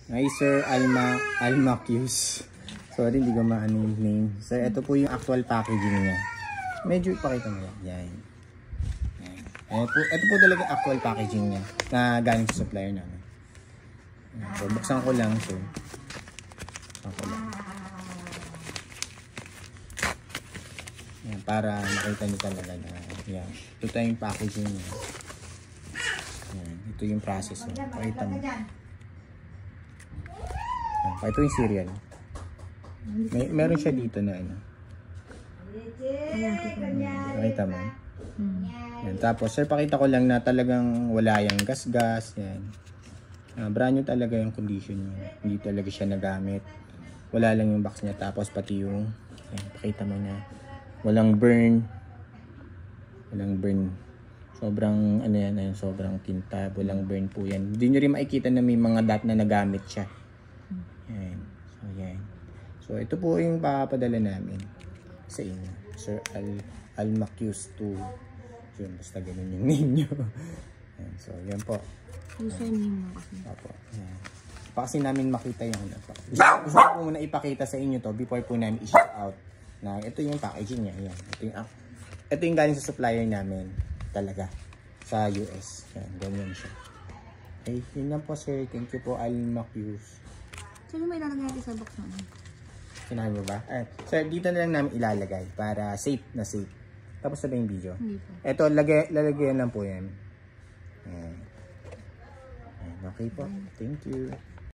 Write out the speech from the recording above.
Ay, Sir Almacius. Sorry, hindi ko maano yung name. Sir, ito po yung actual packaging niya. Medyo ipakita mo lang. Yan. Ito po talaga actual packaging niya na galing sa supplier namin. So, buksan ko lang. So, buksan ko lang. Yan, para makita nyo talaga na yan. Ito yung packaging niya. Yan, ito yung process niya. Pakita mo. Ito yung cereal. Meron siya dito na ano. Pakita mo. Yan. Tapos, sir, pakita ko lang na talagang wala yung gas-gas. Yan. Brand new talaga yung condition niya. Hindi talaga siya nagamit. Wala lang yung box niya. Tapos, pati yung, yan, pakita mo na walang burn. Walang burn. Sobrang, ano yan, sobrang kintab. Walang burn po yan. Hindi nyo rin makikita na may mga dot na nagamit siya. Yan. So, yan. So, ito po yung papadala namin sa inyo. Sir Almacius 2. Yun, basta ganun yung name nyo. Yan. So, yan po. Username mo kasi. Opo. Yan. Pa kasi namin makita yung ano po. Gusto ko po muna ipakita sa inyo to before po namin i-ship out. Na ito yung packaging niya. Yan. Ito yung galing sa supplier namin. Talaga. Sa US. Yan. Ganyan siya. Okay. Yun lang po, sir. Thank you po, Almacius. Sino may ilalagay natin sa box naman? Sinabi mo ba? Sir, dito na lang namin ilalagay para safe na safe. Tapos na ba yung video? Hindi po. Ito, lalagyan lang po yan. Ayan. Okay po. Thank you.